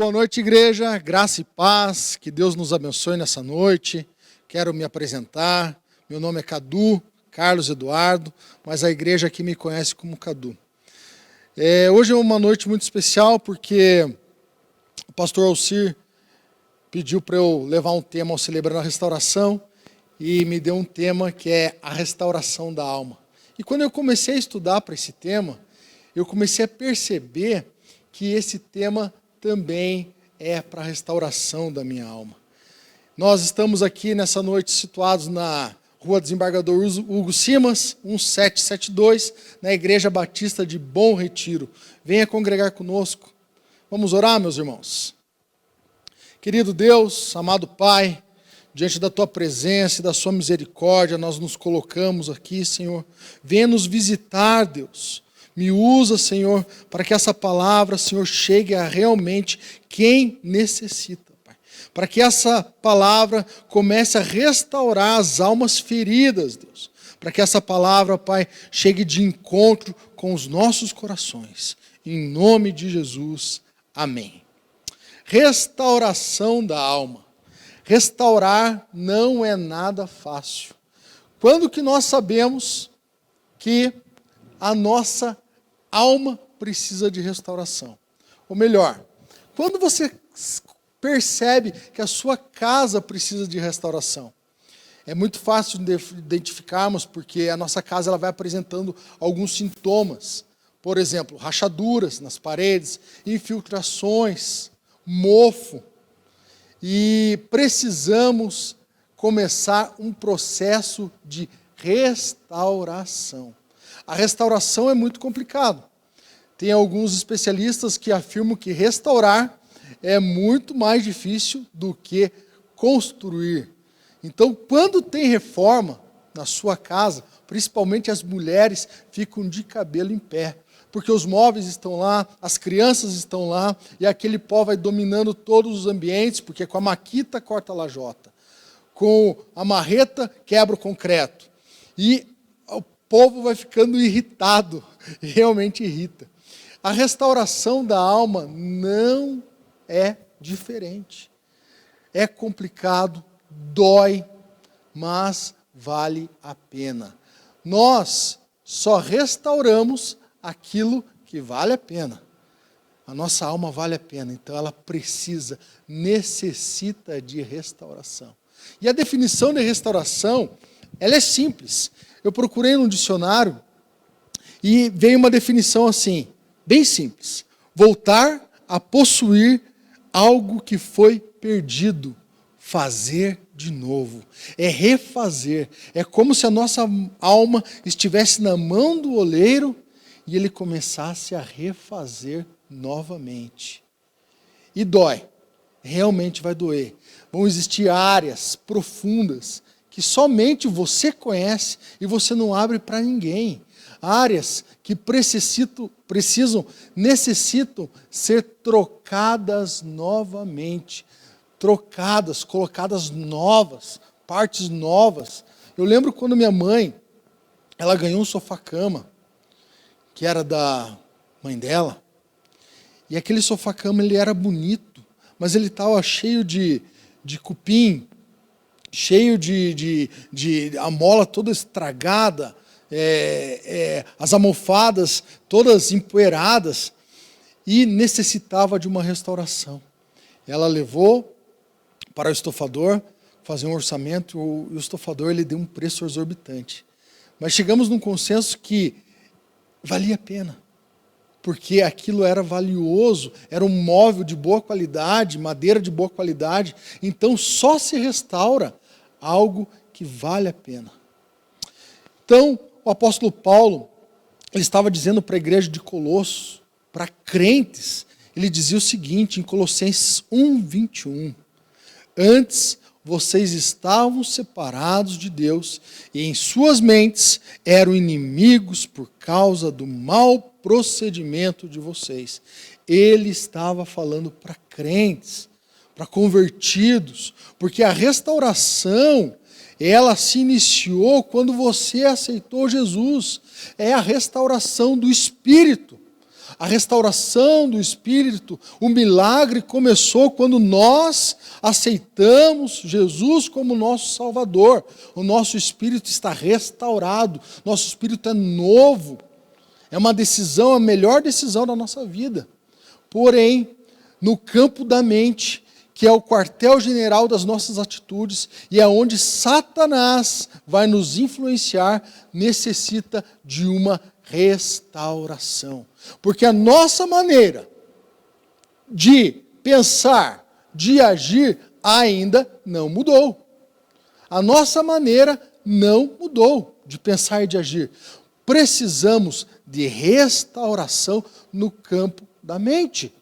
Boa noite, igreja, graça e paz, que Deus nos abençoe nessa noite. Quero me apresentar, meu nome é Cadu, Carlos Eduardo, mas a igreja aqui me conhece como Cadu. Hoje é uma noite muito especial porque o pastor Alcir pediu para eu levar um tema ao Celebrando a Restauração e me deu um tema que é a restauração da alma. E quando eu comecei a estudar para esse tema, eu comecei a perceber que esse tema também é para a restauração da minha alma. Nós estamos aqui nessa noite situados na Rua Desembargador Hugo Simas, 1772, na Igreja Batista de Bom Retiro. Venha congregar conosco. Vamos orar, meus irmãos. Querido Deus, amado Pai, diante da Tua presença e da Sua misericórdia, nós nos colocamos aqui, Senhor. Venha nos visitar, Deus. Me usa, Senhor, para que essa palavra, Senhor, chegue a realmente quem necessita, Pai. Para que essa palavra comece a restaurar as almas feridas, Deus. Para que essa palavra, Pai, chegue de encontro com os nossos corações. Em nome de Jesus, amém. Restauração da alma. Restaurar não é nada fácil. Quando que nós sabemos que a nossa alma precisa de restauração? Ou melhor, quando você percebe que a sua casa precisa de restauração? É muito fácil de identificarmos, porque a nossa casa ela vai apresentando alguns sintomas. Por exemplo, rachaduras nas paredes, infiltrações, mofo. E precisamos começar um processo de restauração. A restauração é muito complicado. Tem alguns especialistas que afirmam que restaurar é muito mais difícil do que construir. Então, quando tem reforma na sua casa, principalmente as mulheres ficam de cabelo em pé, porque os móveis estão lá, as crianças estão lá, e aquele pó vai dominando todos os ambientes, porque com a maquita corta a lajota, com a marreta quebra o concreto. E o povo vai ficando irritado, realmente irrita. A restauração da alma não é diferente. É complicado, dói, mas vale a pena. Nós só restauramos aquilo que vale a pena. A nossa alma vale a pena, então ela necessita de restauração. E a definição de restauração, ela é simples. Eu procurei no dicionário e veio uma definição assim, bem simples. Voltar a possuir algo que foi perdido. Fazer de novo. É refazer. É como se a nossa alma estivesse na mão do oleiro e ele começasse a refazer novamente. E dói. Realmente vai doer. Vão existir áreas profundas que somente você conhece e você não abre para ninguém. Áreas que necessitam ser trocadas novamente. Trocadas, colocadas novas, partes novas. Eu lembro quando minha mãe, ela ganhou um sofá-cama, que era da mãe dela, e aquele sofá-cama ele era bonito, mas ele estava cheio de cupim, cheio de a mola toda estragada, as almofadas todas empoeiradas, e necessitava de uma restauração. Ela levou para o estofador fazer um orçamento, e o estofador ele deu um preço exorbitante. Mas chegamos num consenso que valia a pena, porque aquilo era valioso, era um móvel de boa qualidade, madeira de boa qualidade, então só se restaura algo que vale a pena. Então, o apóstolo Paulo, ele estava dizendo para a igreja de Colossos, para crentes, ele dizia o seguinte, em Colossenses 1:21, antes vocês estavam separados de Deus e em suas mentes eram inimigos por causa do mau procedimento de vocês. Ele estava falando para crentes, para convertidos, porque a restauração, ela se iniciou quando você aceitou Jesus. É a restauração do espírito. A restauração do Espírito, o milagre começou quando nós aceitamos Jesus como nosso Salvador. O nosso espírito está restaurado, nosso espírito é novo. É uma decisão, a melhor decisão da nossa vida. Porém, no campo da mente, que é o quartel-general das nossas atitudes, e é onde Satanás vai nos influenciar, necessita de uma restauração. Porque a nossa maneira de pensar, de agir, ainda não mudou. A nossa maneira não mudou de pensar e de agir. Precisamos de restauração no campo da mente.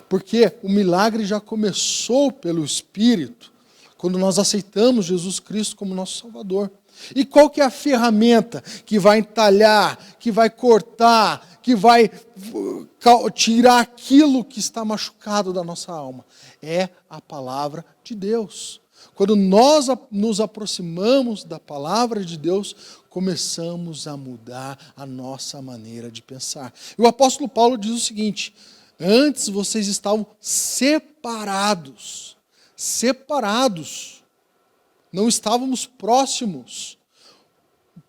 Porque o milagre já começou pelo Espírito, quando nós aceitamos Jesus Cristo como nosso Salvador. E qual que é a ferramenta que vai entalhar, que vai cortar, que vai tirar aquilo que está machucado da nossa alma? É a palavra de Deus. Quando nós nos aproximamos da palavra de Deus, começamos a mudar a nossa maneira de pensar. E o apóstolo Paulo diz o seguinte: antes vocês estavam separados, não estávamos próximos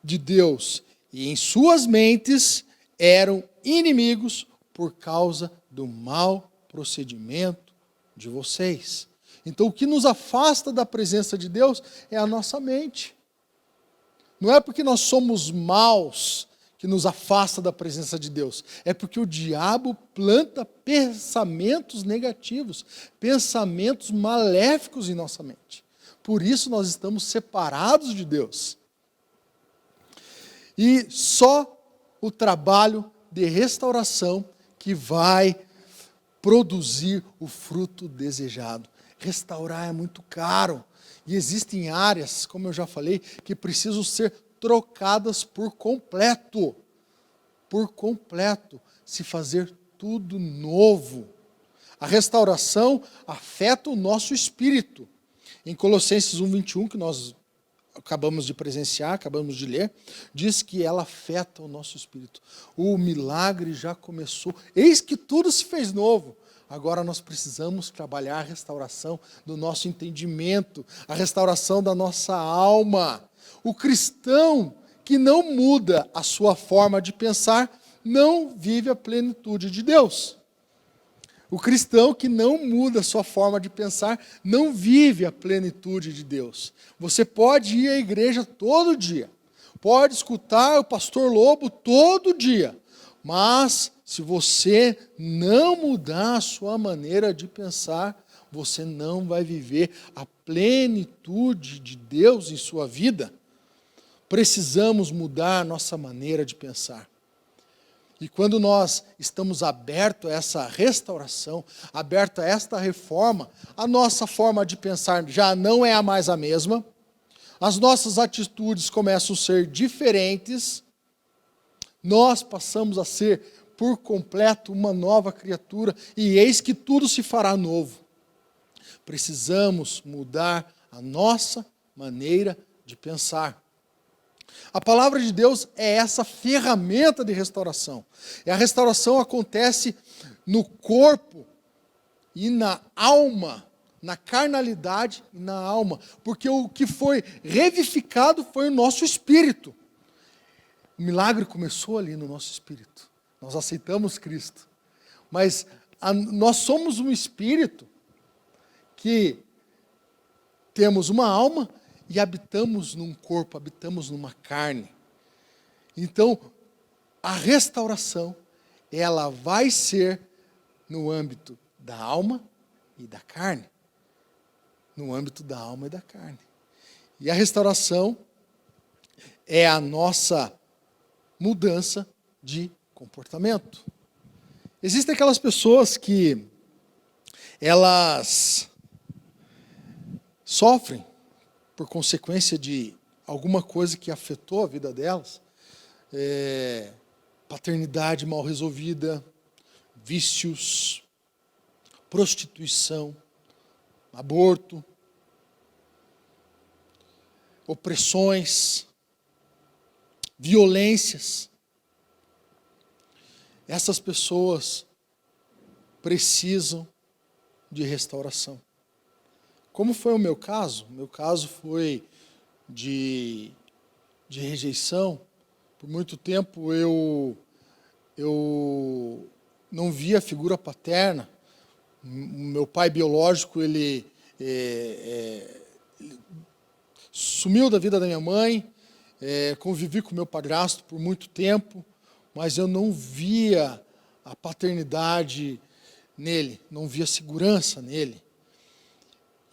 de Deus, e em suas mentes eram inimigos por causa do mau procedimento de vocês. Então o que nos afasta da presença de Deus é a nossa mente. Não é porque nós somos maus que nos afasta da presença de Deus. É porque o diabo planta pensamentos negativos, pensamentos maléficos em nossa mente. Por isso nós estamos separados de Deus. E só o trabalho de restauração que vai produzir o fruto desejado. Restaurar é muito caro. E existem áreas, como eu já falei, que precisam ser trocadas por completo. Por completo. Se fazer tudo novo. A restauração afeta o nosso espírito. Em Colossenses 1:21, que nós acabamos de presenciar, acabamos de ler, diz que ela afeta o nosso espírito. O milagre já começou. Eis que tudo se fez novo. Agora nós precisamos trabalhar a restauração do nosso entendimento, a restauração da nossa alma. O cristão que não muda a sua forma de pensar, não vive a plenitude de Deus. O cristão que não muda a sua forma de pensar, não vive a plenitude de Deus. Você pode ir à igreja todo dia, pode escutar o pastor Lobo todo dia, mas se você não mudar a sua maneira de pensar, você não vai viver a plenitude de Deus em sua vida. Precisamos mudar a nossa maneira de pensar. E quando nós estamos abertos a essa restauração, abertos a esta reforma, a nossa forma de pensar já não é mais a mesma, as nossas atitudes começam a ser diferentes, nós passamos a ser por completo uma nova criatura, e eis que tudo se fará novo. Precisamos mudar a nossa maneira de pensar. A palavra de Deus é essa ferramenta de restauração. E a restauração acontece no corpo e na alma, na carnalidade e na alma, porque o que foi revivificado foi o nosso espírito. O milagre começou ali no nosso espírito. Nós aceitamos Cristo. Mas nós somos um espírito que temos uma alma e habitamos num corpo, habitamos numa carne. Então, a restauração, ela vai ser no âmbito da alma e da carne. No âmbito da alma e da carne. E a restauração é a nossa mudança de comportamento. Existem aquelas pessoas que elas sofrem por consequência de alguma coisa que afetou a vida delas, paternidade mal resolvida, vícios, prostituição, aborto, opressões, violências. essas pessoas precisam de restauração. Como foi o meu caso? O meu caso foi de rejeição. Por muito tempo eu não via a figura paterna. O meu pai biológico, ele sumiu da vida da minha mãe, convivi com meu padrasto por muito tempo, mas eu não via a paternidade nele, não via segurança nele.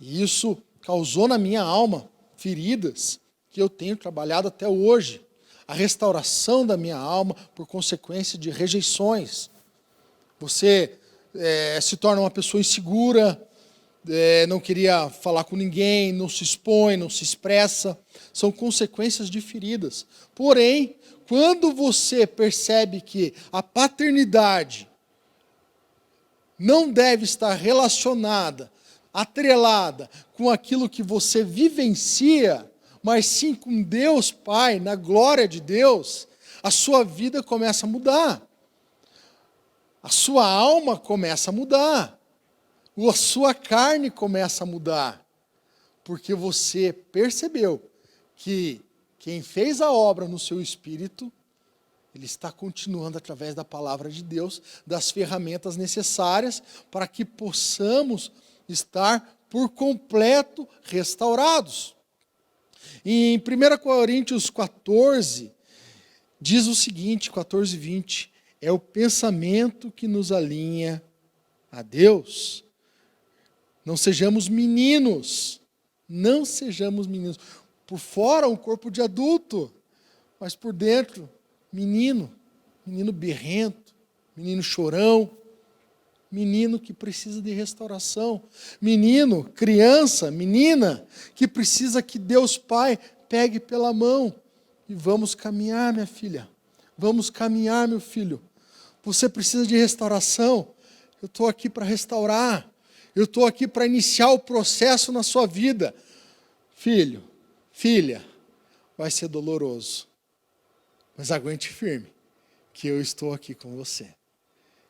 E isso causou na minha alma feridas que eu tenho trabalhado até hoje. A restauração da minha alma por consequência de rejeições. Você se torna uma pessoa insegura, não queria falar com ninguém, não se expõe, não se expressa. São consequências de feridas. Porém, quando você percebe que a paternidade não deve estar relacionada, atrelada com aquilo que você vivencia, mas sim com Deus Pai, na glória de Deus, a sua vida começa a mudar. A sua alma começa a mudar. A sua carne começa a mudar. Porque você percebeu que quem fez a obra no seu espírito, ele está continuando através da palavra de Deus, das ferramentas necessárias para que possamos estar por completo restaurados. Em 1 Coríntios 14, diz o seguinte, 14:20, é o pensamento que nos alinha a Deus. Não sejamos meninos, não sejamos meninos. Por fora, um corpo de adulto, mas por dentro, menino birrento, menino chorão, menino que precisa de restauração, menino, criança, menina, que precisa que Deus Pai pegue pela mão e vamos caminhar, minha filha, vamos caminhar, meu filho. Você precisa de restauração, eu estou aqui para restaurar, eu estou aqui para iniciar o processo na sua vida. Filho, filha, vai ser doloroso, mas aguente firme, que eu estou aqui com você.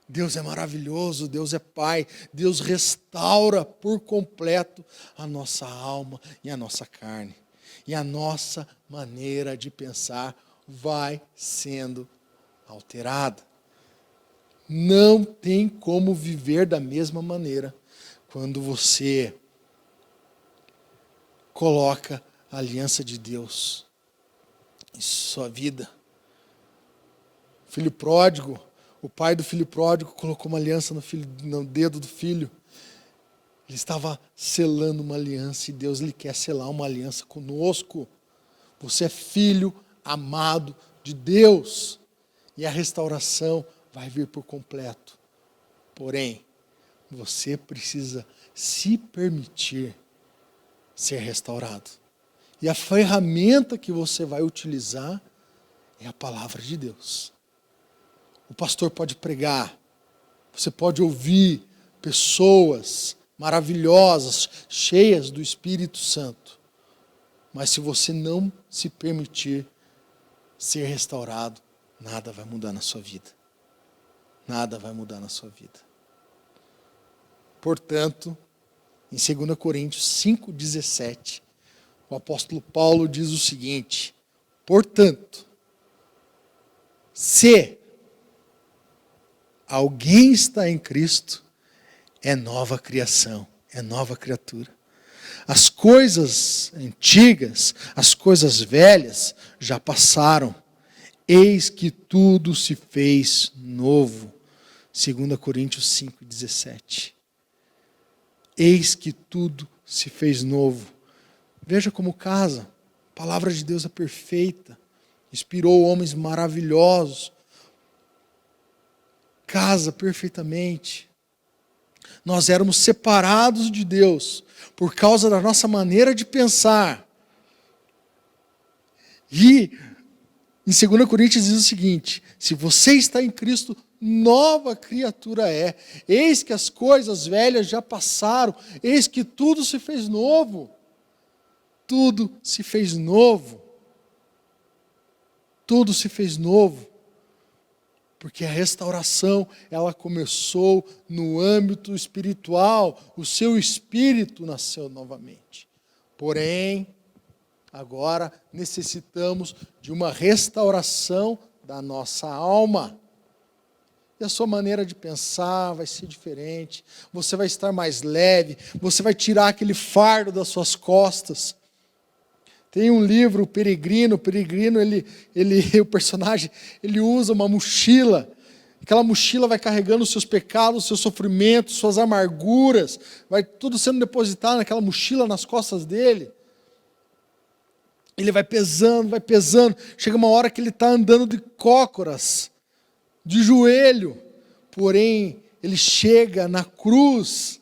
Deus é maravilhoso, Deus é Pai, Deus restaura por completo a nossa alma e a nossa carne. E a nossa maneira de pensar vai sendo alterada. Não tem como viver da mesma maneira quando você coloca a aliança de Deus em sua vida. Filho pródigo, o pai do filho pródigo colocou uma aliança no dedo do filho. Ele estava selando uma aliança e Deus lhe quer selar uma aliança conosco. Você é filho amado de Deus e a restauração vai vir por completo. Porém, você precisa se permitir ser restaurado. E a ferramenta que você vai utilizar é a palavra de Deus. O pastor pode pregar, você pode ouvir pessoas maravilhosas, cheias do Espírito Santo. Mas se você não se permitir ser restaurado, nada vai mudar na sua vida. Nada vai mudar na sua vida. Portanto, em 2 Coríntios 5,17, o apóstolo Paulo diz o seguinte: portanto, se alguém está em Cristo, é nova criação, é nova criatura. As coisas antigas, as coisas velhas já passaram. Eis que tudo se fez novo. 2 Coríntios 5,17. Eis que tudo se fez novo. Veja como casa. A palavra de Deus é perfeita. Inspirou homens maravilhosos. Casa perfeitamente. Nós éramos separados de Deus por causa da nossa maneira de pensar. E em 2 Coríntios diz o seguinte: se você está em Cristo, nova criatura é. Eis que as coisas velhas já passaram, eis que tudo se fez novo. Tudo se fez novo. Tudo se fez novo. Porque a restauração, ela começou no âmbito espiritual, o seu espírito nasceu novamente. Porém, agora necessitamos de uma restauração da nossa alma. E a sua maneira de pensar vai ser diferente, você vai estar mais leve, você vai tirar aquele fardo das suas costas. Tem um livro, o Peregrino, o personagem, ele usa uma mochila. Aquela mochila vai carregando os seus pecados, os seus sofrimentos, suas amarguras. Vai tudo sendo depositado naquela mochila nas costas dele. Ele vai pesando, vai pesando. Chega uma hora que ele está andando de cócoras, de joelho. Porém, ele chega na cruz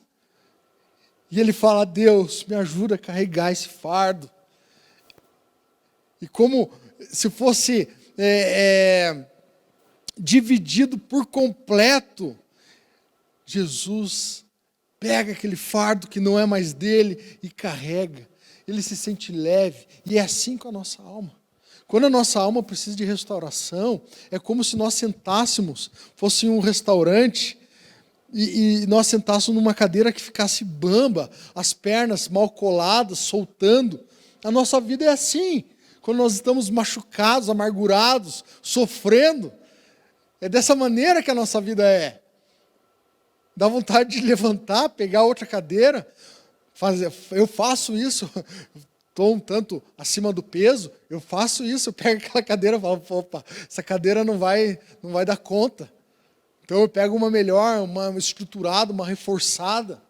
e ele fala: Deus, me ajuda a carregar esse fardo. E como se fosse dividido por completo, Jesus pega aquele fardo que não é mais dele e carrega. Ele se sente leve, e é assim com a nossa alma. Quando a nossa alma precisa de restauração, é como se nós sentássemos, fosse um restaurante, e nós sentássemos numa cadeira que ficasse bamba, as pernas mal coladas, soltando. A nossa vida é assim. Quando nós estamos machucados, amargurados, sofrendo, é dessa maneira que a nossa vida é. Dá vontade de levantar, pegar outra cadeira, eu faço isso, estou um tanto acima do peso, eu faço isso, eu pego aquela cadeira e falo: opa, essa cadeira não vai dar conta. Então eu pego uma melhor, uma estruturada, uma reforçada.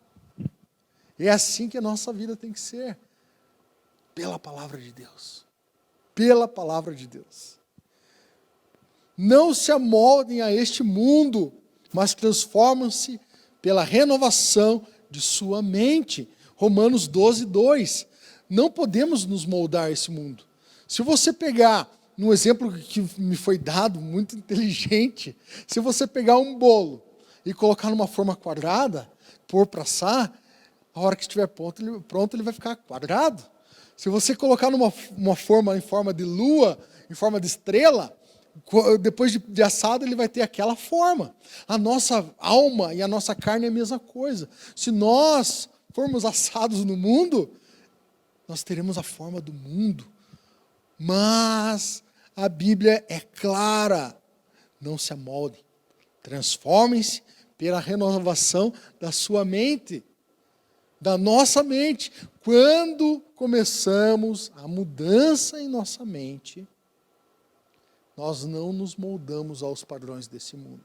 É assim que a nossa vida tem que ser, pela palavra de Deus. Pela palavra de Deus. Não se amoldem a este mundo, mas transformam-se pela renovação de sua mente. Romanos 12, 2. Não podemos nos moldar a esse mundo. Se você pegar, num exemplo que me foi dado, muito inteligente, se você pegar um bolo e colocar numa forma quadrada, pôr para assar, a hora que estiver pronto, ele vai ficar quadrado. Se você colocar numa forma em forma de lua, em forma de estrela, depois de assado ele vai ter aquela forma. A nossa alma e a nossa carne é a mesma coisa. Se nós formos assados no mundo, nós teremos a forma do mundo. Mas a Bíblia é clara: não se amoldem, transformem-se pela renovação da sua mente, da nossa mente. Quando começamos a mudança em nossa mente, nós não nos moldamos aos padrões desse mundo.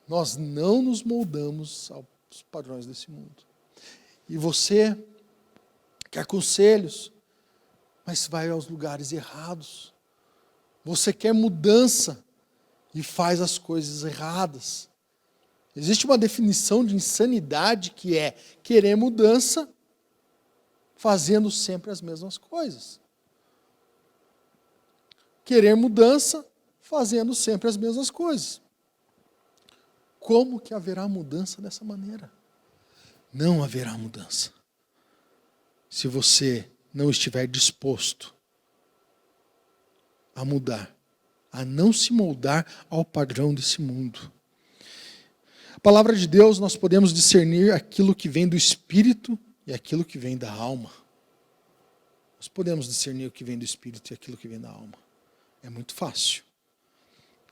Nós não nos moldamos aos padrões desse mundo. E você quer conselhos, mas vai aos lugares errados. Você quer mudança e faz as coisas erradas. Existe uma definição de insanidade que é querer mudança fazendo sempre as mesmas coisas. Querer mudança fazendo sempre as mesmas coisas. Como que haverá mudança dessa maneira? Não haverá mudança se você não estiver disposto a mudar, a não se moldar ao padrão desse mundo. A palavra de Deus, nós podemos discernir aquilo que vem do Espírito e aquilo que vem da alma. Nós podemos discernir o que vem do Espírito e aquilo que vem da alma. É muito fácil.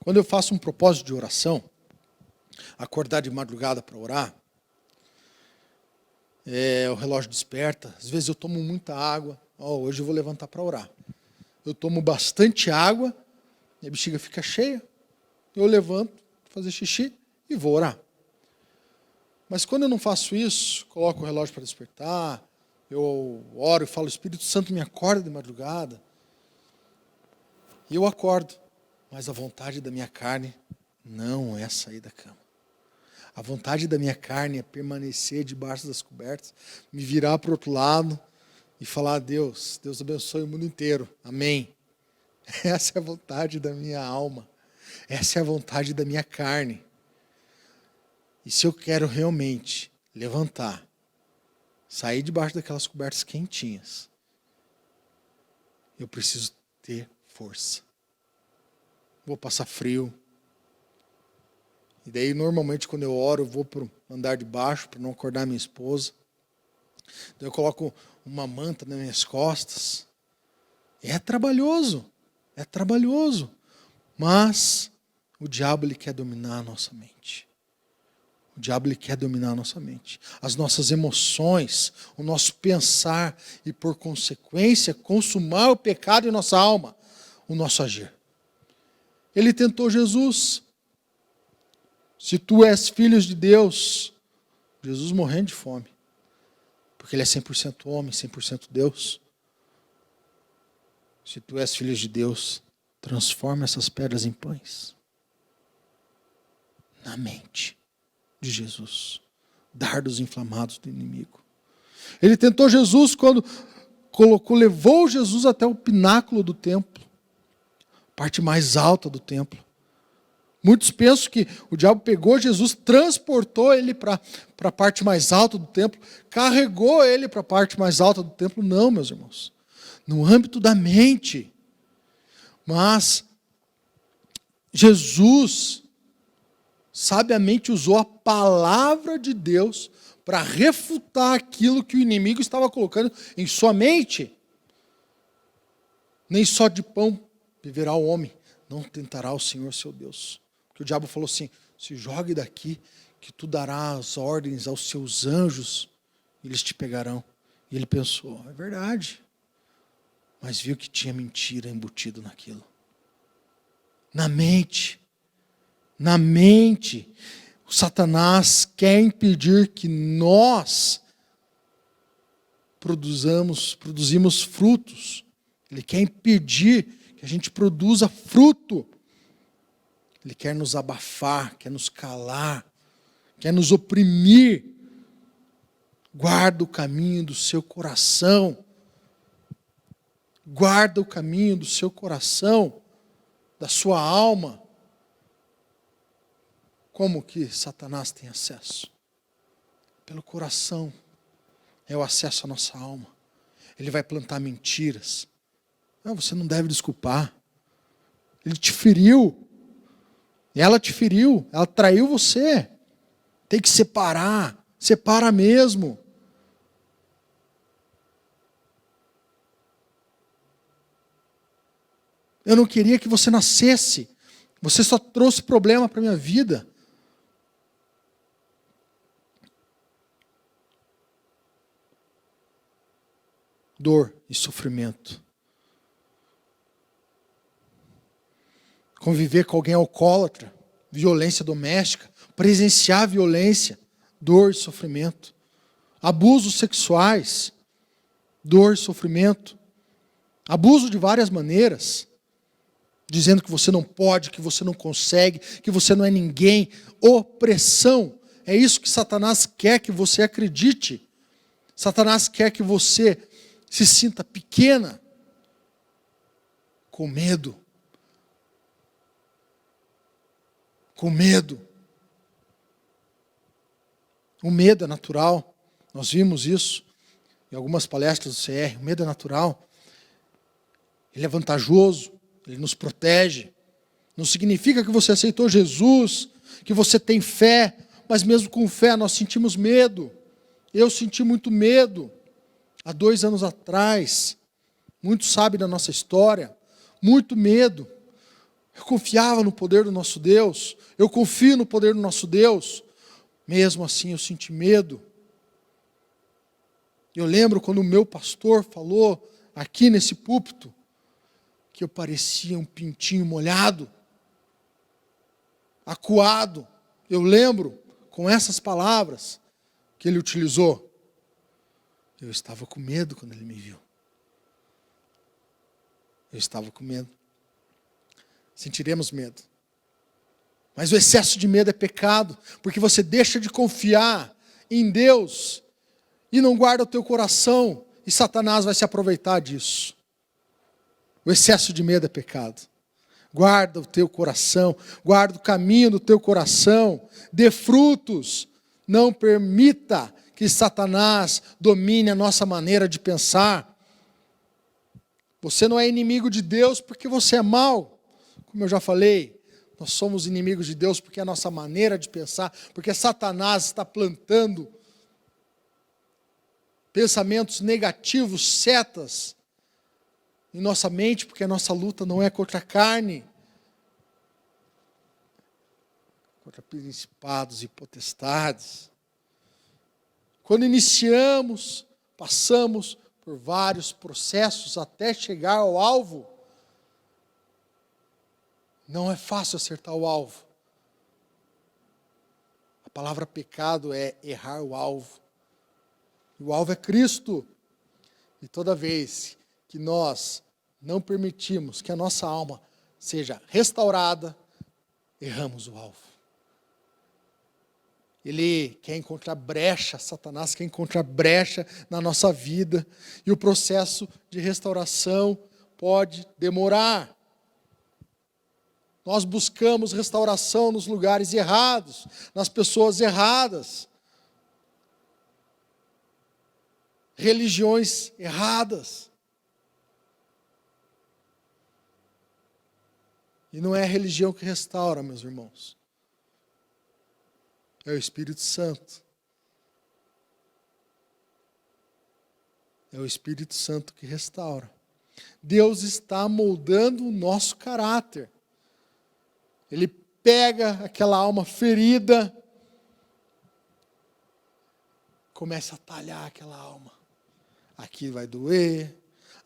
Quando eu faço um propósito de oração, acordar de madrugada para orar, o relógio desperta, às vezes eu tomo muita água, hoje eu vou levantar para orar. Eu tomo bastante água, minha bexiga fica cheia, eu levanto, vou fazer xixi e vou orar. Mas quando eu não faço isso, coloco o relógio para despertar, eu oro e falo: Espírito Santo, me acorda de madrugada. E eu acordo, mas a vontade da minha carne não é sair da cama. A vontade da minha carne é permanecer debaixo das cobertas, me virar para o outro lado e falar: Deus abençoe o mundo inteiro. Amém. Essa é a vontade da minha alma. Essa é a vontade da minha carne. E se eu quero realmente levantar, sair debaixo daquelas cobertas quentinhas, eu preciso ter força. Vou passar frio, E daí, normalmente, quando eu oro, eu vou para o andar de baixo, para não acordar minha esposa. Então, eu coloco uma manta nas minhas costas. É trabalhoso. Mas o diabo, ele quer dominar a nossa mente. O diabo, ele quer dominar a nossa mente. As nossas emoções, o nosso pensar e, por consequência, consumar o pecado em nossa alma, o nosso agir. Ele tentou Jesus. Se tu és filho de Deus, Jesus morrendo de fome, porque ele é 100% homem, 100% Deus. Se tu és filho de Deus, transforma essas pedras em pães. Na mente de Jesus. Dardos inflamados do inimigo. Ele tentou Jesus quando levou Jesus até o pináculo do templo. Parte mais alta do templo. Muitos pensam que o diabo pegou Jesus, transportou ele para a parte mais alta do templo, carregou ele para a parte mais alta do templo. Não, meus irmãos. No âmbito da mente. Mas Jesus sabiamente usou a palavra de Deus para refutar aquilo que o inimigo estava colocando em sua mente. Nem só de pão viverá o homem, não tentará o Senhor seu Deus. Porque o diabo falou assim, se jogue daqui, que tu darás ordens aos seus anjos, e eles te pegarão. E ele pensou, é verdade. Mas viu que tinha mentira embutido naquilo. Na mente, o Satanás quer impedir que nós produzimos frutos. Ele quer impedir que a gente produza fruto. Ele quer nos abafar, quer nos calar, quer nos oprimir. Guarda o caminho do seu coração. Guarda o caminho do seu coração, da sua alma. Como que Satanás tem acesso? Pelo coração. É o acesso à nossa alma. Ele vai plantar mentiras. Não, você não deve desculpar. Ele te feriu. Ela te feriu. Ela traiu você. Tem que separar. Separa mesmo. Eu não queria que você nascesse. Você só trouxe problema para a minha vida. Dor e sofrimento. Conviver com alguém alcoólatra, violência doméstica, presenciar violência, dor e sofrimento. Abusos sexuais, dor e sofrimento. Abuso de várias maneiras. Dizendo que você não pode, que você não consegue, que você não é ninguém. Opressão. É isso que Satanás quer que você acredite. Satanás quer que você se sinta pequena, com medo. Com medo. O medo é natural. Nós vimos isso em algumas palestras do CR. O medo é natural. Ele é vantajoso. Ele nos protege. Não significa que você aceitou Jesus, que você tem fé, mas mesmo com fé nós sentimos medo. Eu senti muito medo. Há 2 anos atrás, muitos sabem da nossa história, muito medo. Eu confiava no poder do nosso Deus, eu confio no poder do nosso Deus, mesmo assim eu senti medo. Eu lembro quando o meu pastor falou aqui nesse púlpito, que eu parecia um pintinho molhado, acuado. Eu lembro com essas palavras que ele utilizou. Eu estava com medo quando ele me viu. Eu estava com medo. Sentiremos medo. Mas o excesso de medo é pecado, porque você deixa de confiar em Deus e não guarda o teu coração, e Satanás vai se aproveitar disso. O excesso de medo é pecado. Guarda o teu coração, guarda o caminho do teu coração, dê frutos, não permita que Satanás domine a nossa maneira de pensar. Você não é inimigo de Deus porque você é mau, como eu já falei. nós somos inimigos de Deus porque é a nossa maneira de pensar, porque Satanás está plantando pensamentos negativos, setas em nossa mente, porque a nossa luta não é contra a carne, contra principados e potestades. Quando iniciamos, passamos por vários processos até chegar ao alvo. Não é fácil acertar o alvo. A palavra pecado é errar o alvo. O alvo é Cristo. E toda vez que nós não permitimos que a nossa alma seja restaurada, erramos o alvo. Ele quer encontrar brecha, Satanás quer encontrar brecha na nossa vida. E o processo de restauração pode demorar. Nós buscamos restauração nos lugares errados, nas pessoas erradas, religiões erradas. E não é a religião que restaura, meus irmãos. É o Espírito Santo. É o Espírito Santo que restaura. Deus está moldando o nosso caráter. Ele pega aquela alma ferida, começa a talhar aquela alma. Aqui vai doer,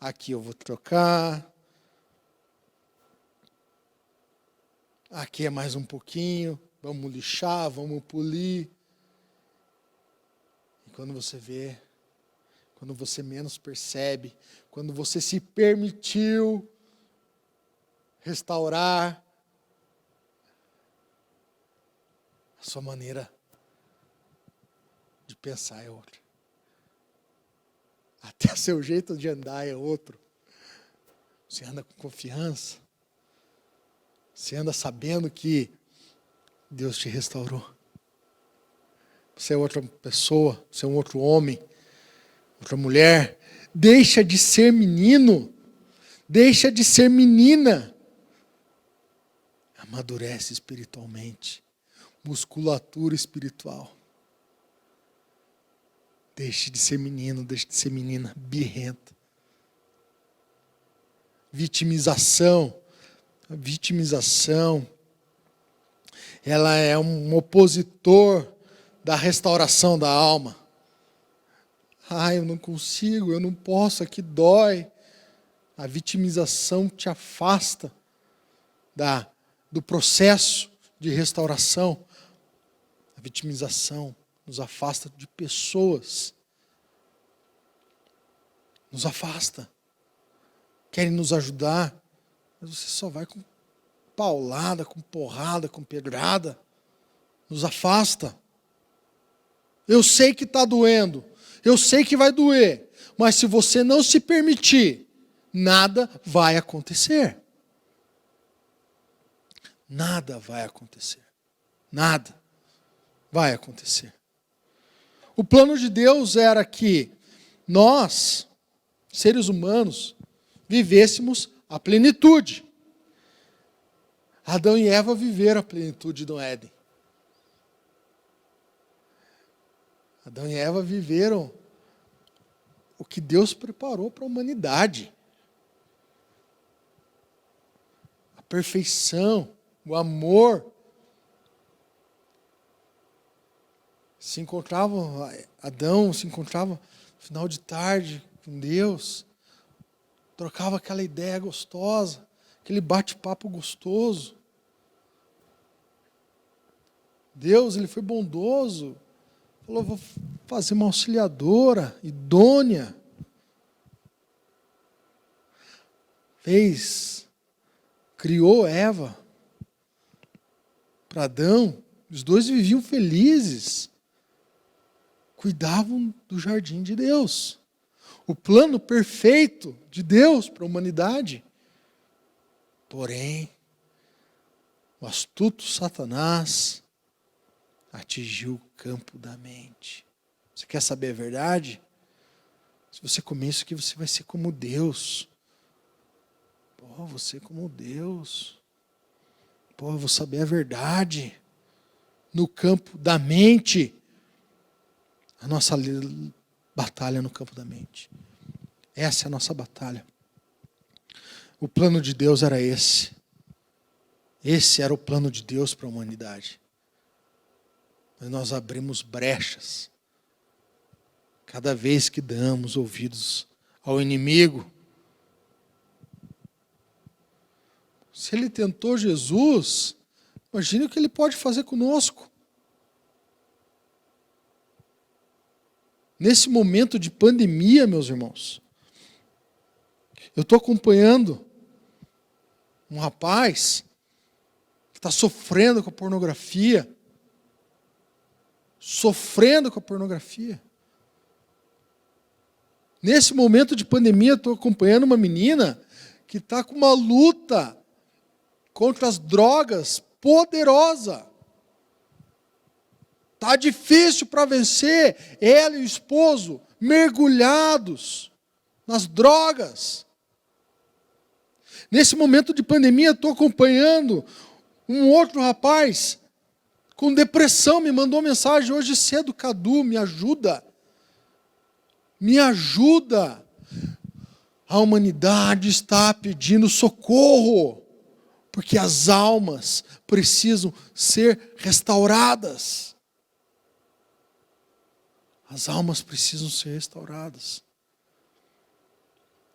aqui eu vou trocar, aqui é mais um pouquinho, vamos lixar, vamos polir. E quando você vê, quando você menos percebe, quando você se permitiu restaurar, a sua maneira de pensar é outra. Até o seu jeito de andar é outro. Você anda com confiança. Você anda sabendo que Deus te restaurou. Você é outra pessoa, você é um outro homem, outra mulher. Deixa de ser menino. Deixa de ser menina. Amadurece espiritualmente. Musculatura espiritual. Deixe de ser menino, deixe de ser menina birrenta. Vitimização. A vitimização, ela é um opositor da restauração da alma. Eu não consigo, eu não posso, aqui dói. A vitimização te afasta do processo de restauração. A vitimização nos afasta de pessoas. Nos afasta. Querem nos ajudar, mas você só vai com paulada, com porrada, com pedrada. Nos afasta. Eu sei que está doendo. Eu sei que vai doer. Mas se você não se permitir, nada vai acontecer. Nada vai acontecer. Nada vai acontecer. O plano de Deus era que nós, seres humanos, vivêssemos a plenitude. Adão e Eva viveram a plenitude do Éden. Adão e Eva viveram o que Deus preparou para a humanidade. A perfeição, o amor. Adão se encontrava no final de tarde com Deus, trocava aquela ideia gostosa, aquele bate-papo gostoso. Deus, ele foi bondoso, falou, vou fazer uma auxiliadora, idônea. Criou Eva para Adão, os dois viviam felizes. Cuidavam do jardim de Deus. O plano perfeito de Deus para a humanidade. Porém, o astuto Satanás atingiu o campo da mente. Você quer saber a verdade? Se você comer isso aqui, você vai ser como Deus. Você como Deus. Pô, eu vou saber a verdade. No campo da mente. A nossa batalha no campo da mente. Essa é a nossa batalha. O plano de Deus era esse. Esse era o plano de Deus para a humanidade. Mas nós abrimos brechas. Cada vez que damos ouvidos ao inimigo. Se ele tentou Jesus, imagine o que ele pode fazer conosco. Nesse momento de pandemia, meus irmãos, eu estou acompanhando um rapaz que está sofrendo com a pornografia. Sofrendo com a pornografia. Nesse momento de pandemia, estou acompanhando uma menina que está com uma luta contra as drogas poderosa. Está difícil para vencer. Ela e o esposo mergulhados nas drogas. Nesse momento de pandemia, estou acompanhando um outro rapaz com depressão. Me mandou mensagem hoje cedo: Cadu, me ajuda. Me ajuda. A humanidade está pedindo socorro, porque as almas precisam ser restauradas. As almas precisam ser restauradas.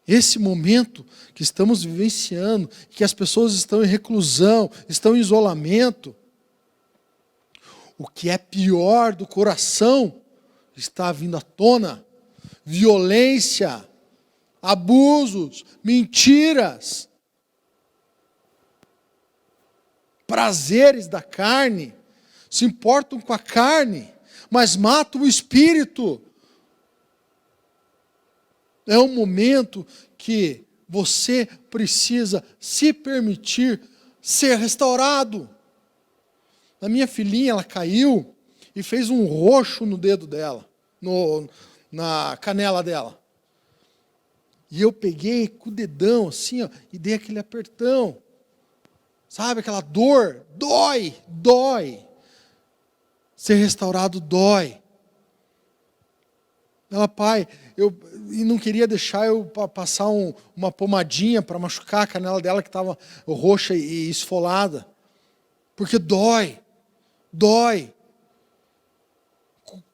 Esse momento que estamos vivenciando, que as pessoas estão em reclusão, estão em isolamento, o que é pior do coração está vindo à tona. Violência, abusos, mentiras, prazeres da carne, se importam com a carne, mas matam o espírito. É um momento que você precisa se permitir ser restaurado. A minha filhinha, ela caiu e fez um roxo no dedo dela, na canela dela. E eu peguei com o dedão assim, ó, e dei aquele apertão. Sabe aquela dor? Dói. Ser restaurado dói. Ela, pai, e não queria deixar eu passar uma pomadinha para machucar a canela dela que estava roxa e esfolada. Porque dói.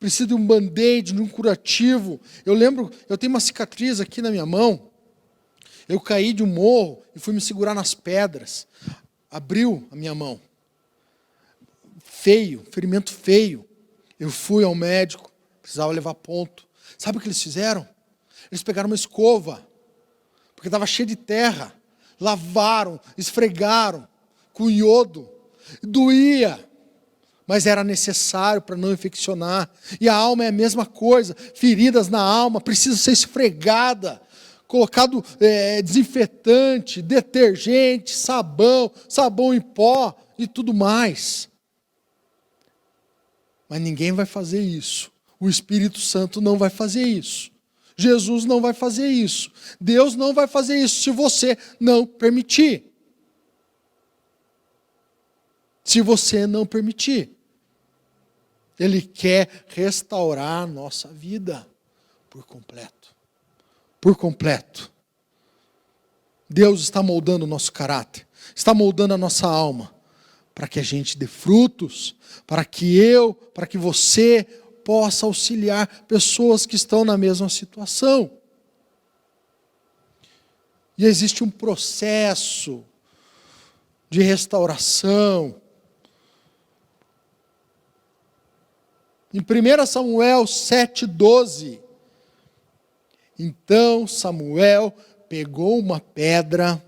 Precisa de um band-aid, de um curativo. Eu lembro, eu tenho uma cicatriz aqui na minha mão. Eu caí de um morro e fui me segurar nas pedras. Abriu a minha mão. Feio, ferimento feio. Eu fui ao médico, precisava levar ponto. Sabe o que eles fizeram? Eles pegaram uma escova, porque estava cheio de terra. Lavaram, esfregaram com iodo. Doía. Mas era necessário para não infeccionar. E a alma é a mesma coisa. Feridas na alma precisam ser esfregada. Colocado desinfetante, detergente, sabão em pó e tudo mais. Mas ninguém vai fazer isso. O Espírito Santo não vai fazer isso. Jesus não vai fazer isso. Deus não vai fazer isso se você não permitir. Se você não permitir. Ele quer restaurar a nossa vida por completo. Por completo. Deus está moldando o nosso caráter, está moldando a nossa alma, para que a gente dê frutos, para que você possa auxiliar pessoas que estão na mesma situação. E existe um processo de restauração. Em 1 Samuel 7,12, então Samuel pegou uma pedra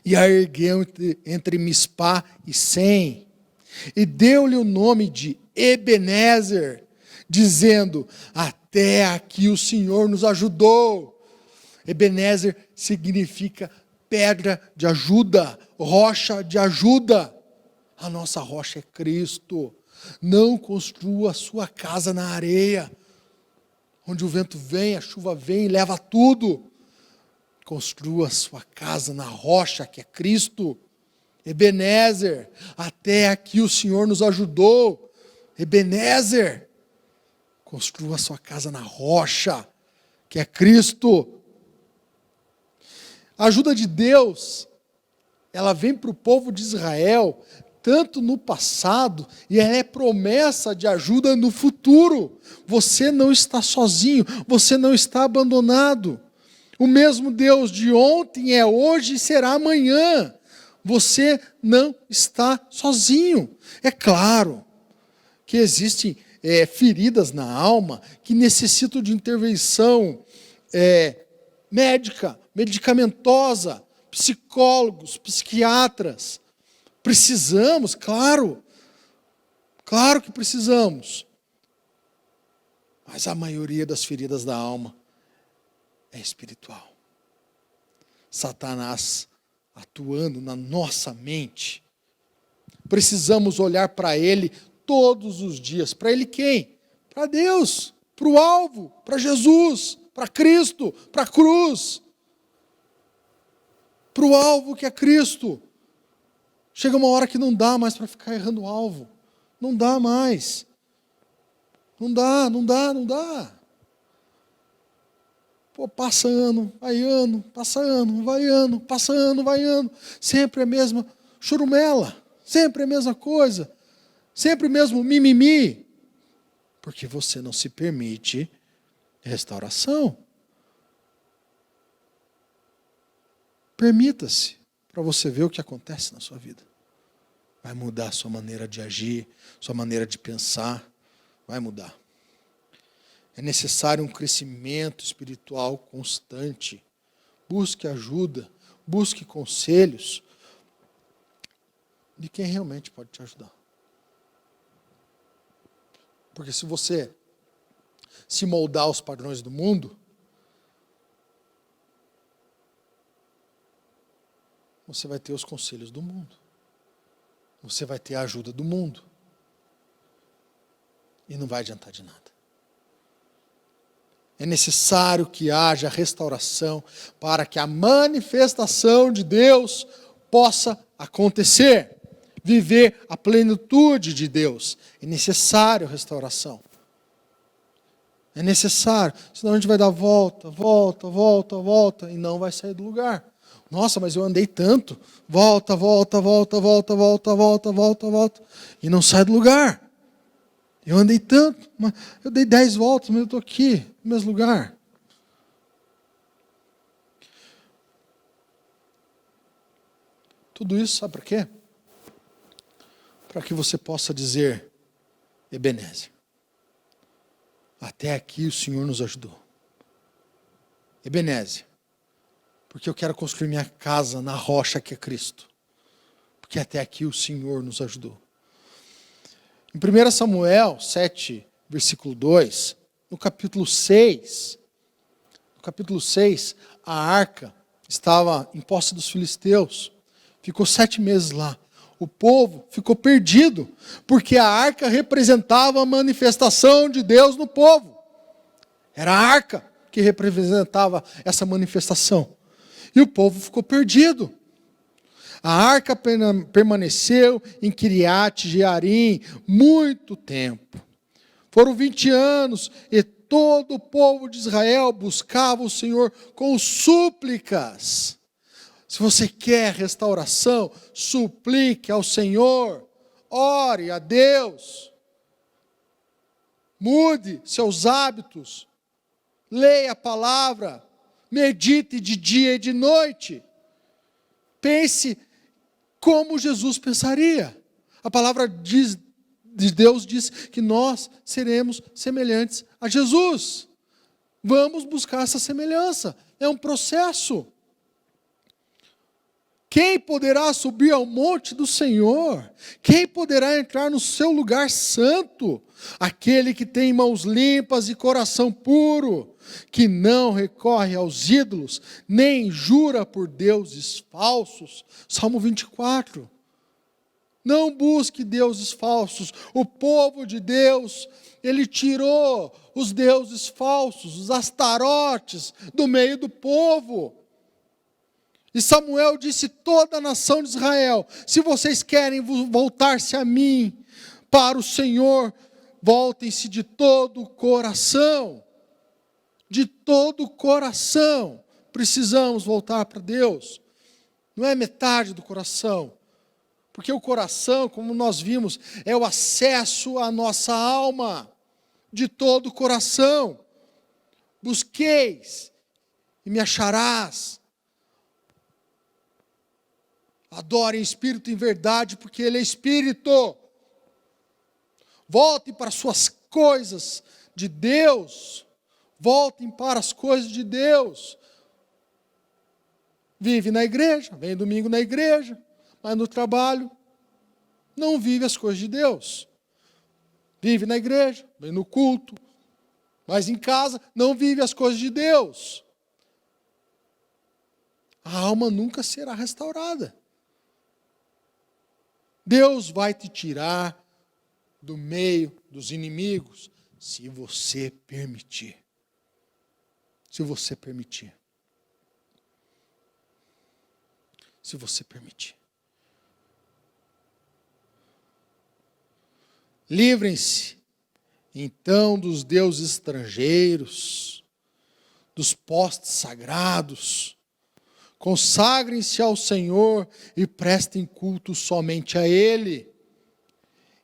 e a ergueu entre Mispá e Sem, e deu-lhe o nome de Ebenezer, dizendo: até aqui o Senhor nos ajudou. Ebenezer significa pedra de ajuda, rocha de ajuda. A nossa rocha é Cristo. Não construa a sua casa na areia, onde o vento vem, a chuva vem e leva tudo. Construa a sua casa na rocha, que é Cristo. Ebenezer, até aqui o Senhor nos ajudou. Ebenezer, construa sua casa na rocha, que é Cristo. A ajuda de Deus, ela vem para o povo de Israel, tanto no passado, e ela é promessa de ajuda no futuro. Você não está sozinho, você não está abandonado. O mesmo Deus de ontem é hoje e será amanhã. Você não está sozinho. É claro que existem feridas na alma que necessitam de intervenção médica, medicamentosa, psicólogos, psiquiatras. Precisamos, claro que precisamos. Mas a maioria das feridas da alma é espiritual. Satanás atuando na nossa mente. Precisamos olhar para ele todos os dias. Para ele quem? Para Deus, para o alvo, para Jesus, para Cristo, para a cruz. Para o alvo que é Cristo. Chega uma hora que não dá mais para ficar errando o alvo. Não dá mais. Não dá. Pô, passa ano, vai ano, passa ano, vai ano, passa ano, vai ano. Sempre a mesma churumela, sempre a mesma coisa, sempre o mesmo mimimi. Porque você não se permite restauração. Permita-se, para você ver o que acontece na sua vida. Vai mudar a sua maneira de agir, sua maneira de pensar, vai mudar. É necessário um crescimento espiritual constante. Busque ajuda, busque conselhos de quem realmente pode te ajudar. Porque se você se moldar aos padrões do mundo, você vai ter os conselhos do mundo. Você vai ter a ajuda do mundo. E não vai adiantar de nada. É necessário que haja restauração para que a manifestação de Deus possa acontecer. Viver a plenitude de Deus. É necessário restauração. É necessário. Senão a gente vai dar volta e não vai sair do lugar. Nossa, mas eu andei tanto. Volta. E não sai do lugar. Eu andei tanto, eu dei 10 voltas, mas eu estou aqui, no mesmo lugar. Tudo isso, sabe para quê? Para que você possa dizer, Ebenezer, até aqui o Senhor nos ajudou. Ebenezer, porque eu quero construir minha casa na rocha que é Cristo. Porque até aqui o Senhor nos ajudou. Em 1 Samuel 7, versículo 2, no capítulo 6, a arca estava em posse dos filisteus. Ficou 7 meses lá. O povo ficou perdido, porque a arca representava a manifestação de Deus no povo. Era a arca que representava essa manifestação. E o povo ficou perdido. A arca permaneceu em Kiriat Jearim muito tempo. Foram 20 anos e todo o povo de Israel buscava o Senhor com súplicas. Se você quer restauração, suplique ao Senhor, ore a Deus, mude seus hábitos, leia a palavra, medite de dia e de noite, pense como Jesus pensaria. A palavra de Deus diz que nós seremos semelhantes a Jesus. Vamos buscar essa semelhança. É um processo. Quem poderá subir ao monte do Senhor? Quem poderá entrar no seu lugar santo? Aquele que tem mãos limpas e coração puro, que não recorre aos ídolos, nem jura por deuses falsos. Salmo 24. Não busque deuses falsos. O povo de Deus, ele tirou os deuses falsos, os astarotes, do meio do povo. E Samuel disse: toda a nação de Israel, se vocês querem voltar-se a mim, para o Senhor, voltem-se de todo o coração. De todo o coração. Precisamos voltar para Deus. Não é metade do coração. Porque o coração, como nós vimos, é o acesso à nossa alma. De todo o coração. Busqueis e me acharás. Adorem Espírito em verdade, porque Ele é Espírito. Voltem para as suas coisas de Deus. Voltem para as coisas de Deus. Vive na igreja, vem domingo na igreja, mas no trabalho não vive as coisas de Deus. Vive na igreja, vem no culto, mas em casa não vive as coisas de Deus. A alma nunca será restaurada. Deus vai te tirar do meio dos inimigos, se você permitir. Se você permitir. Se você permitir. Livrem-se, então, dos deuses estrangeiros, dos postes sagrados. Consagrem-se ao Senhor e prestem culto somente a Ele.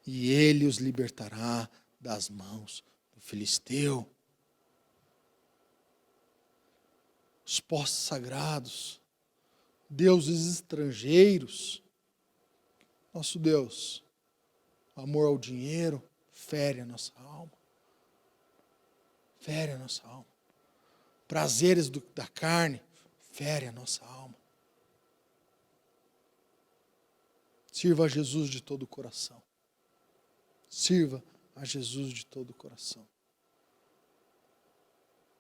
E Ele os libertará das mãos do filisteu. Os postes sagrados, deuses estrangeiros. Nosso Deus, amor ao dinheiro, fere a nossa alma. Fere a nossa alma. Prazeres da carne, fere a nossa alma. Sirva a Jesus de todo o coração. Sirva a Jesus de todo o coração.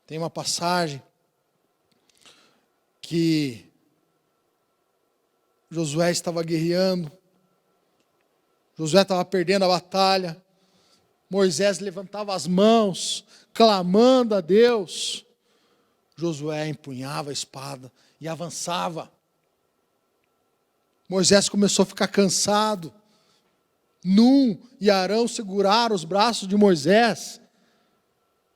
Tem uma passagem que Josué estava guerreando, Josué estava perdendo a batalha, Moisés levantava as mãos, clamando a Deus, Josué empunhava a espada e avançava. Moisés começou a ficar cansado, Num e Arão seguraram os braços de Moisés,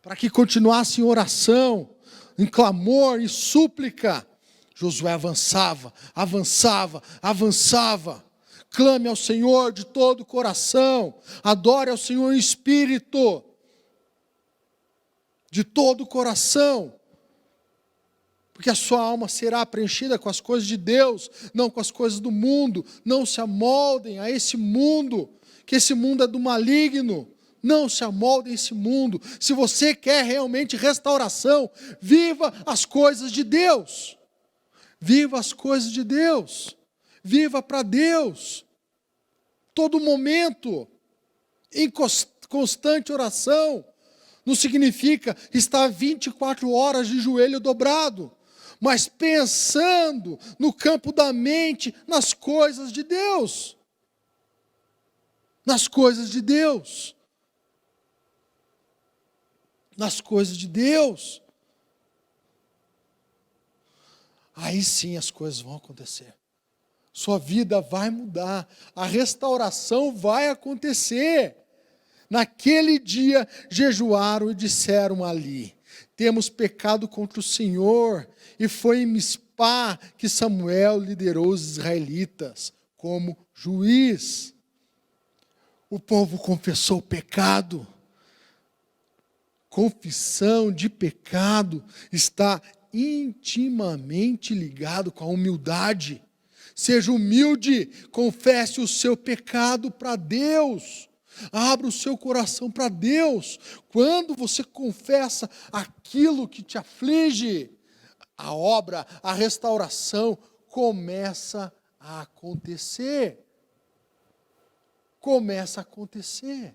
para que continuasse em oração, em clamor e súplica. Josué avançava, avançava, avançava. Clame ao Senhor de todo o coração. Adore ao Senhor em espírito. De todo o coração. Porque a sua alma será preenchida com as coisas de Deus, não com as coisas do mundo. Não se amoldem a esse mundo, que esse mundo é do maligno. Não se amoldem a esse mundo. Se você quer realmente restauração, viva as coisas de Deus. Viva as coisas de Deus. Viva para Deus. Todo momento. Em constante oração. Não significa estar 24 horas de joelho dobrado. Mas pensando no campo da mente, nas coisas de Deus. Nas coisas de Deus. Nas coisas de Deus. Aí sim as coisas vão acontecer. Sua vida vai mudar. A restauração vai acontecer. Naquele dia jejuaram e disseram ali: temos pecado contra o Senhor. E foi em Mispá que Samuel liderou os israelitas como juiz. O povo confessou o pecado. Confissão de pecado está intimamente ligado com a humildade. Seja humilde, confesse o seu pecado para Deus. Abra o seu coração para Deus. Quando você confessa aquilo que te aflige, a obra, a restauração começa a acontecer. Começa a acontecer.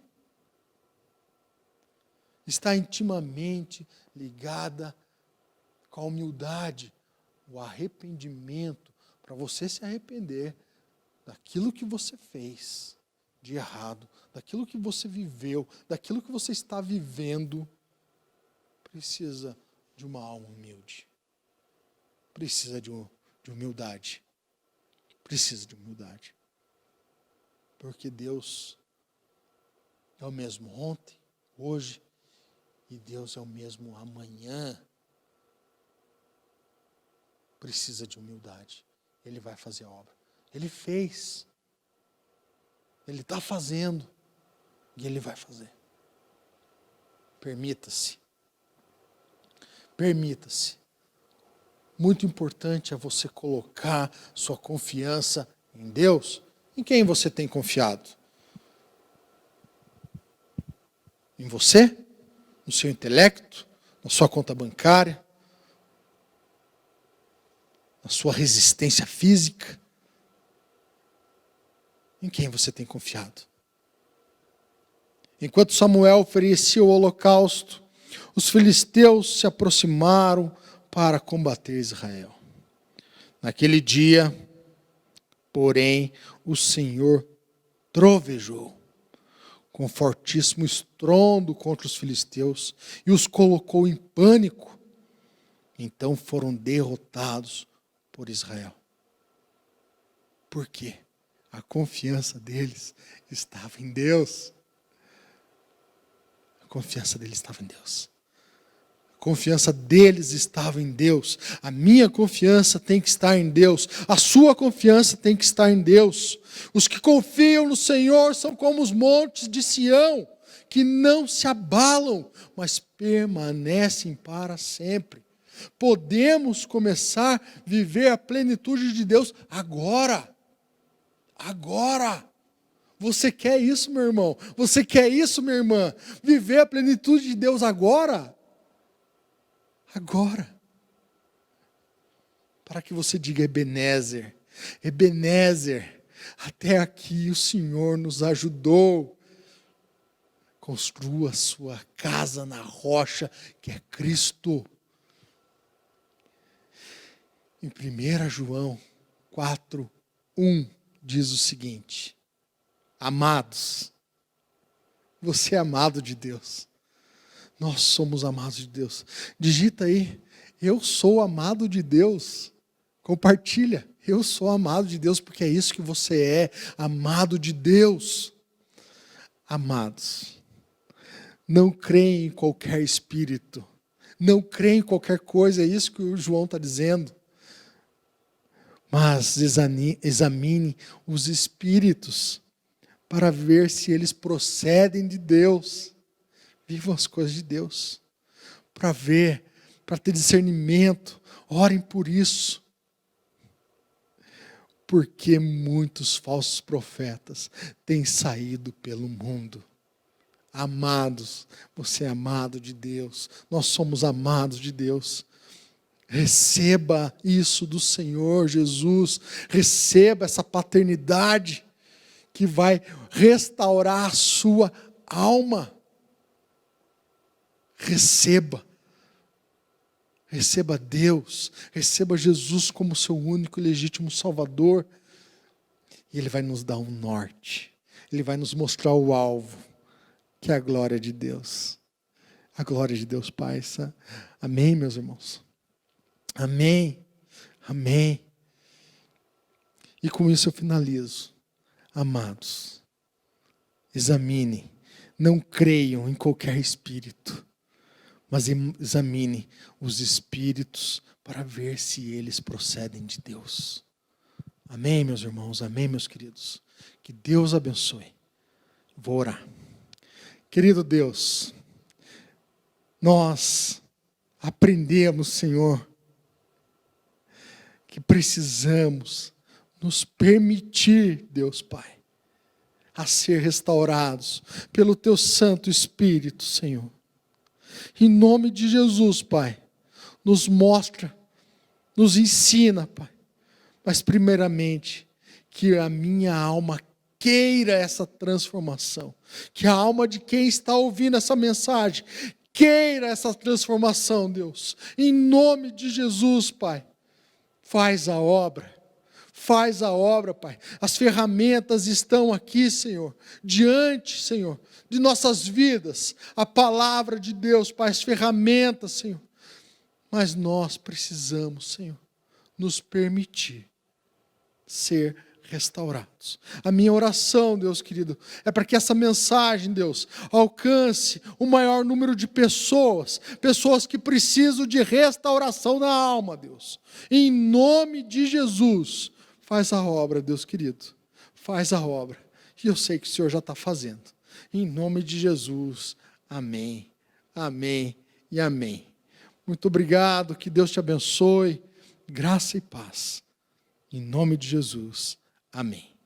Está intimamente ligada com a humildade, o arrependimento, para você se arrepender daquilo que você fez de errado, daquilo que você viveu, daquilo que você está vivendo, precisa de uma alma humilde. Precisa de de humildade. Precisa de humildade. Porque Deus é o mesmo ontem, hoje, e Deus é o mesmo amanhã. Precisa de humildade. Ele vai fazer a obra. Ele fez. Ele está fazendo. E Ele vai fazer. Permita-se. Permita-se. Muito importante é você colocar sua confiança em Deus. Em quem você tem confiado? Em você? No seu intelecto? Na sua conta bancária? Na sua resistência física? Em quem você tem confiado? Enquanto Samuel oferecia o holocausto, os filisteus se aproximaram para combater Israel. Naquele dia, porém, o Senhor trovejou com fortíssimo estrondo contra os filisteus e os colocou em pânico. Então foram derrotados por Israel. Por quê? A confiança deles estava em Deus. A confiança deles estava em Deus. A confiança deles estava em Deus. A minha confiança tem que estar em Deus. A sua confiança tem que estar em Deus. Os que confiam no Senhor são como os montes de Sião, que não se abalam, mas permanecem para sempre. Podemos começar a viver a plenitude de Deus agora. Agora. Você quer isso, meu irmão? Você quer isso, minha irmã? Viver a plenitude de Deus agora? Agora. Para que você diga Ebenezer. Ebenezer, até aqui o Senhor nos ajudou. Construa a sua casa na rocha, que é Cristo. Em 1 João 4:1 diz o seguinte: amados, você é amado de Deus. Nós somos amados de Deus. Digita aí, eu sou amado de Deus. Compartilha, eu sou amado de Deus, porque é isso que você é, amado de Deus. Amados, não creem em qualquer espírito, não creem em qualquer coisa, é isso que o João está dizendo. Mas examine os espíritos para ver se eles procedem de Deus. Vivam as coisas de Deus. Para ver, para ter discernimento. Orem por isso. Porque muitos falsos profetas têm saído pelo mundo. Amados, você é amado de Deus. Nós somos amados de Deus. Receba isso do Senhor Jesus. Receba essa paternidade que vai restaurar a sua alma. Receba. Receba Deus. Receba Jesus como seu único e legítimo Salvador. E Ele vai nos dar um norte. Ele vai nos mostrar o alvo, que é a glória de Deus. A glória de Deus Pai. Amém, meus irmãos? Amém, amém. E com isso eu finalizo. Amados, examinem, não creiam em qualquer espírito, mas examinem os espíritos para ver se eles procedem de Deus. Amém, meus irmãos, amém, meus queridos. Que Deus abençoe. Vou orar. Querido Deus, nós aprendemos, Senhor, que precisamos nos permitir, Deus Pai, a ser restaurados pelo Teu Santo Espírito, Senhor. Em nome de Jesus, Pai, nos mostra, nos ensina, Pai, mas primeiramente, que a minha alma queira essa transformação, que a alma de quem está ouvindo essa mensagem queira essa transformação, Deus, em nome de Jesus, Pai. Faz a obra, Pai. As ferramentas estão aqui, Senhor, diante, Senhor, de nossas vidas. A palavra de Deus, Pai, as ferramentas, Senhor. Mas nós precisamos, Senhor, nos permitir ser restaurados. A minha oração, Deus querido, é para que essa mensagem, Deus, alcance o maior número de pessoas que precisam de restauração na alma, Deus. Em nome de Jesus, faz a obra, Deus querido, faz a obra. E eu sei que o Senhor já está fazendo. Em nome de Jesus, amém, amém e amém. Muito obrigado, que Deus te abençoe, graça e paz. Em nome de Jesus. Amém.